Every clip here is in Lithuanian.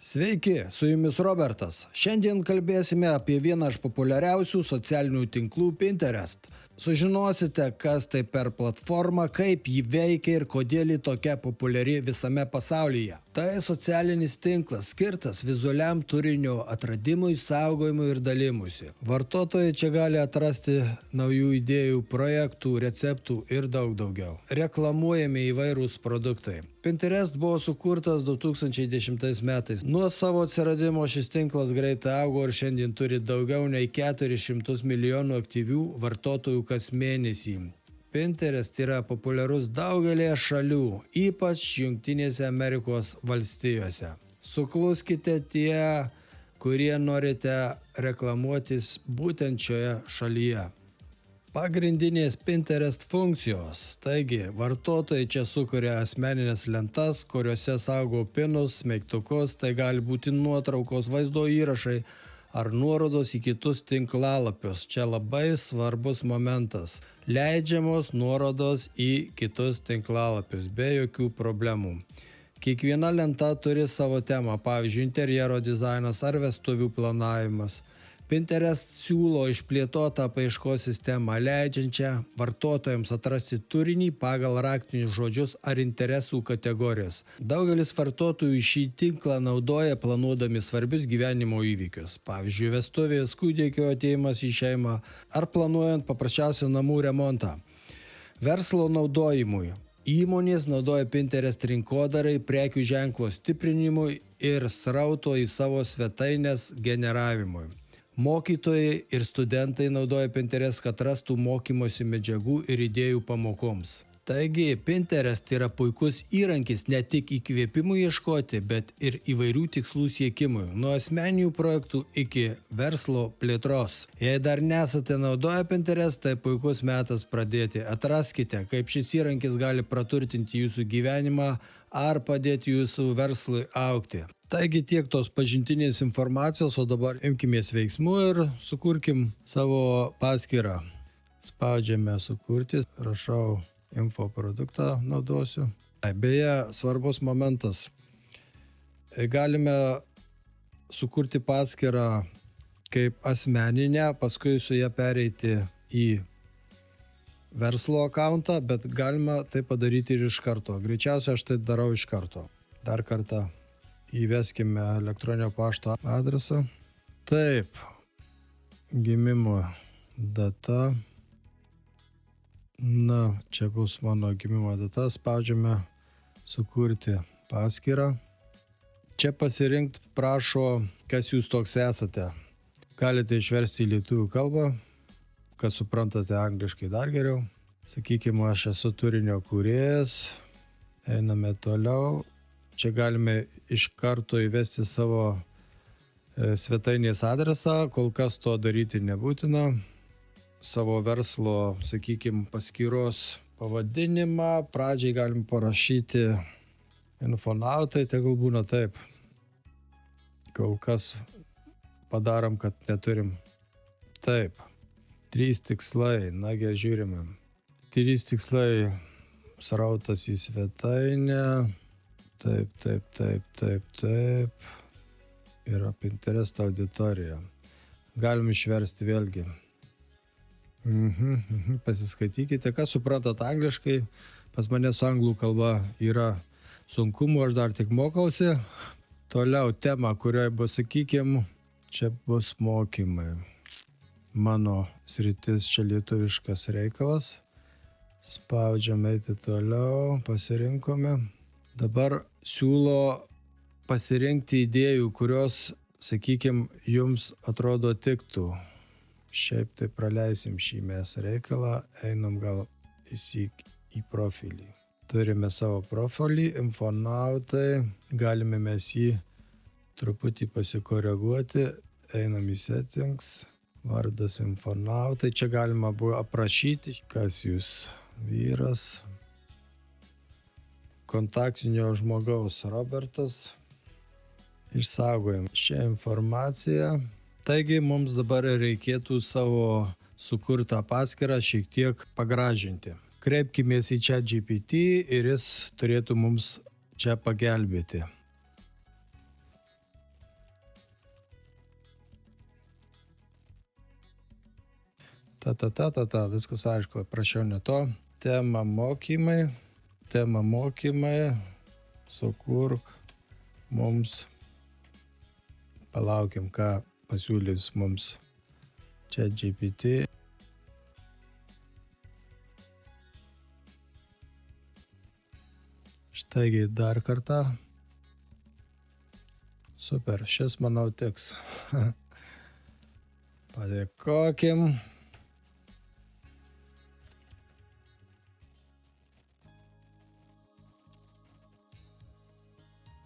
Sveiki, su jumis Robertas. Šiandien kalbėsime apie vieną iš populiariausių socialinių tinklų Pinterest. Sužinosite, kas tai per platforma, kaip ji veikia ir kodėl ji tokia populiari visame pasaulyje. Tai socialinis tinklas skirtas vizualiam turinio atradimui, saugojimui ir dalimuisi. Vartotojai čia gali atrasti naujų idėjų, projektų, receptų ir daug daugiau. Reklamuojami įvairūs produktai. Pinterest buvo sukurtas 2010 metais. Nuo savo atsiradimo šis tinklas greitai augo ir šiandien turi daugiau nei 400 milijonų aktyvių vartotojų kas mėnesį. Pinterest yra populiarus daugelėje šalių, ypač Jungtinėse Amerikos valstijose. Sukluskite tie, kurie norite reklamuotis būtent šioje šalyje. Pagrindinės Pinterest funkcijos. Taigi, vartotojai čia sukuria asmeninės lentas, kuriuose saugo pinus, smeigtukus, tai gali būti nuotraukos, vaizdo įrašai ar nuorodos į kitus tinklalapius. Čia labai svarbus momentas. Leidžiamos nuorodos į kitus tinklalapius be jokių problemų. Kiekviena lenta turi savo temą, pavyzdžiui, interjero dizainas ar vestuvių planavimas. Pinterest siūlo išplėtotą paieškos sistemą, leidžiančią vartotojams atrasti turinį pagal raktinius žodžius ar interesų kategorijas. Daugelis vartotojų šį tinklą naudoja planuodami svarbius gyvenimo įvykius, pavyzdžiui, vestuvės, kūdikio atėjimas į šeimą ar planuojant paprasčiausią namų remontą. Verslo naudojimui. Įmonės naudoja Pinterest rinkodarai, prekių ženklo stiprinimui ir srauto į savo svetainės generavimui. Mokytojai ir studentai naudoja Pinterest, kad rastų mokymosi medžiagų ir idėjų pamokoms. Taigi, Pinterest yra puikus įrankis ne tik įkvėpimų ieškoti, bet ir įvairių tikslų siekimui, nuo asmeninių projektų iki verslo plėtros. Jei dar nesate naudoję Pinterest, tai puikus metas pradėti. Atraskite, kaip šis įrankis gali praturtinti jūsų gyvenimą ar padėti jūsų verslui augti. Taigi tiek tos pažintinės informacijos, o dabar imkimės veiksmų ir sukurkim savo paskyrą. Spaudžiame sukurti, rašau info produktą, naudosiu. Beje, svarbus momentas. Galime sukurti paskyrą kaip asmeninę, paskui su ją pereiti į verslo akauntą, bet galima tai padaryti ir iš karto. Greičiausiai aš tai darau iš karto. Dar kartą įveskime elektroninio pašto adresą. Taip, gimimo data. Na, čia bus mano gimimo data. Spaudžiame sukurti paskyrą. Čia pasirinkti prašo, kas jūs toks esate. Galite išversti į lietuvių kalbą, kad suprantate angliškai dar geriau. Sakykime, aš esu turinio kūrėjas. Einame toliau. Čia galime iš karto įvesti savo svetainės adresą, kol kas to daryti nebūtina. Savo verslo, sakykime, paskyros pavadinimą. Pradžiai galim parašyti infonautai, tegul būna taip. Kol kas padarom, kad neturim. Taip. 3 tikslai, nagi žiūrime. 3 tikslai, srautas į svetainę. Taip. Yra Pinterest auditorija. Galim išversti vėlgi. Pasiskaitykite, kas suprantat angliškai. Pas mane su anglų kalba yra sunkumų, aš dar tik mokausi. Toliau tema, kurioje bus, sakykime, čia bus mokymai. Mano sritis čia lietuviškas reikalas. Spaudžiam eiti toliau, pasirinkome. Dabar siūlo pasirinkti idėjų, kurios, sakykime, jums atrodo tiktų. Šiaip tai praleisim šį mes reikalą, einam gal į profilį. Turime savo profilį, infonautai, galime mes jį truputį pasikoreguoti, einam į settings, vardas infonautai, čia galima buvo aprašyti, kas jūs vyras. Kontaktinio žmogaus Robertas. Išsaugojam šią informaciją. Taigi mums dabar reikėtų savo sukurtą paskyrą šiek tiek pagražinti. Kreipkimės į ChatGPT ir jis turėtų mums čia pagelbėti. Viskas aišku, prašiau ne to. Tema mokymai, sukurk mums, palaukim, ką pasiūlys mums ChatGPT. Štaigi dar kartą. Super, šis manau tiks. Padėkokim.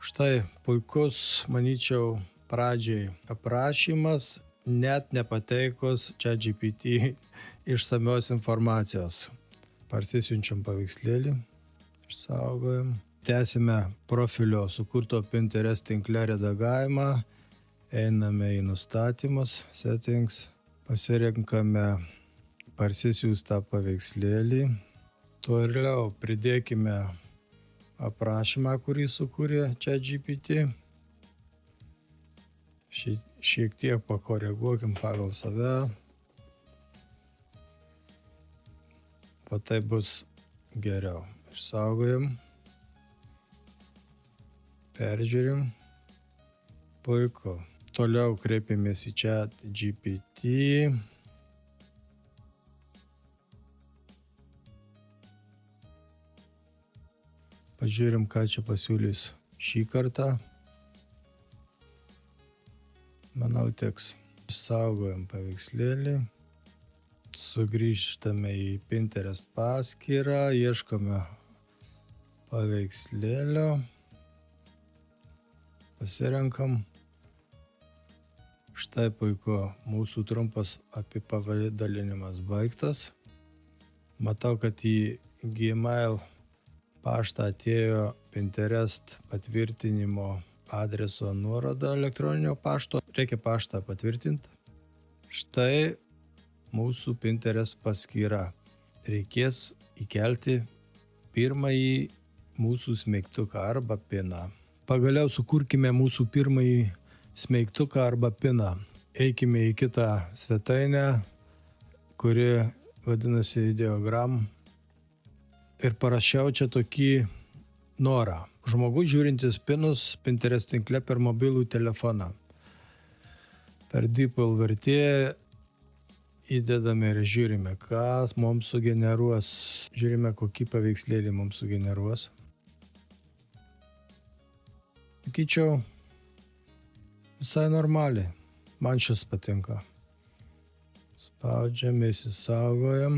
Štai puikus, manyčiau, pradžiai aprašymas, net nepateikus ChatGPT išsamios informacijos. Parsisiunčiam paveikslėlį, išsaugojam. Tęsime profilio sukurto Pinterest tinkle redagavimą, einame į nustatymus, settings, pasirenkame parsisiųstą paveikslėlį, toliau pridėkime aprašymą, kurį sukūrė ChatGPT, šiek tiek pakoreguokim pagal save, o tai bus geriau. Išsaugojam. Peržiūrim. Puiku. Toliau kreipiamės į ChatGPT. Pažiūrim, ką čia pasiūlys šį kartą. Manau, tiks. Išsaugojam paveikslėlį. Sugrįžtame į Pinterest paskyrą. Ieškome paveikslėlio. Pasirenkam. Štai puiku, mūsų trumpas apipavidalinimas baigtas. Matau, kad į Gmail paštą atėjo Pinterest patvirtinimo adreso nuoroda elektroninio pašto. Reikia paštą patvirtinti. Štai mūsų Pinterest paskyra. Reikės įkelti pirmąjį mūsų smeigtuką arba piną. Pagaliau sukurkime mūsų pirmąjį smeigtuką arba piną. Eikime į kitą svetainę, kuri vadinasi Ideogram. Ir parašiau čia tokį norą. Žmogus žiūrintis pinus Pinterest tinkle per mobilų telefoną. Per DeepL vertėją įdedame ir žiūrime, kas mums sugeneruos. Žiūrime, kokį paveikslėlį mums sugeneruos. Sakyčiau, visai normaliai. Man šis patinka. Spaudžiam, įsisaugojam.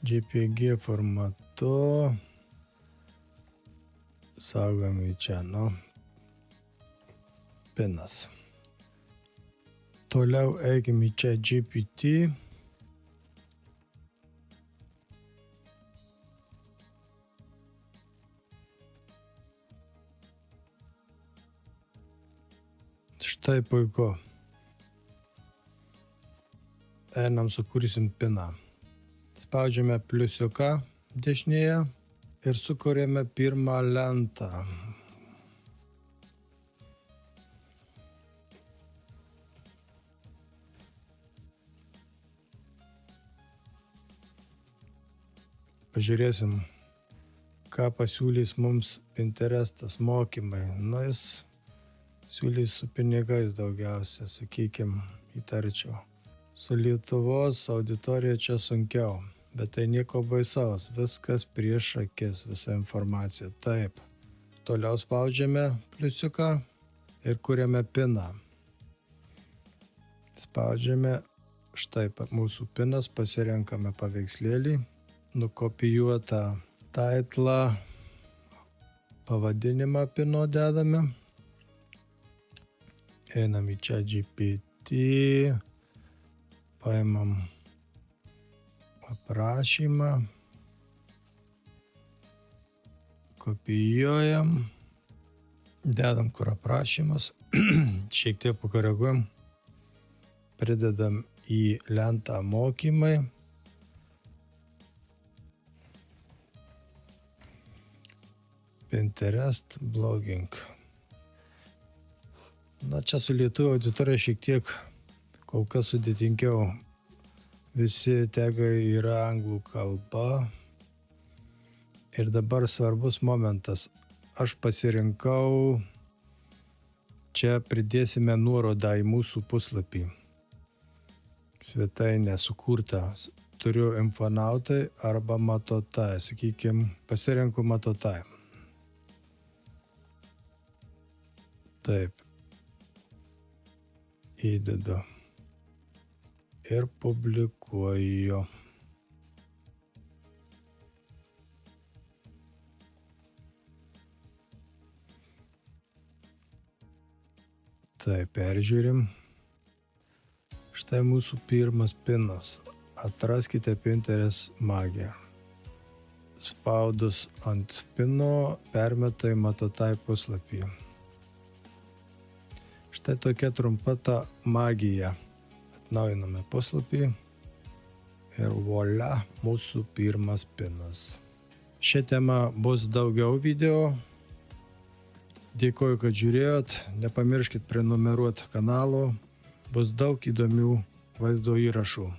JPG formatu. Saugam į čia, pinas. Toliau eikim į ChatGPT. Štai puiku. Einam, sukursim piną. Spaudžiame pliusiuką dešinėje ir sukūrėme pirmą lentą. Pažiūrėsim, ką pasiūlys mums Pinterestas mokymai. Jis siūlys su pinigais daugiausia, sakykim, įtarčiau. Su Lietuvos auditorija čia sunkiau, bet tai nieko baisaus, viskas prieš akis, visa informacija. Taip. Toliau spaudžiame pliusiuką ir kuriame piną. Spaudžiame, štai mūsų pinas, pasirenkame paveikslėlį, nukopijuotą taitlą, pavadinimą pino dedame. Einam į ChatGPT, paimam aprašymą, kopijuojam, dedam kur aprašymas, šiek tiek pakoreguojam, pridedam į lentą mokymai. Pinterest blogging. Čia su lietuvių auditorija šiek tiek kol kas sudėtingiau. Visi tagai yra anglų kalba. Ir dabar svarbus momentas. Aš pasirinkau, čia pridėsime nuorodą į mūsų puslapį. Svetainė sukurta. Turiu Infonautai arba Matotai. Sakykime, pasirenku Matotai. Taip. Įdedu. Ir publikuoju. Taip, peržiūrim. Štai mūsų pirmas pinas. Atraskite Pinterest magiją. Spaudus ant pino permeta į Matotai puslapį. Štai tokia trumpa ta magija. Atnaujiname puslapį ir voila, mūsų pirmas pinas. Šią temą bus daugiau video. Dėkoju, kad žiūrėjot. Nepamirškit prenumeruoti kanalo. Bus daug įdomių vaizdo įrašų.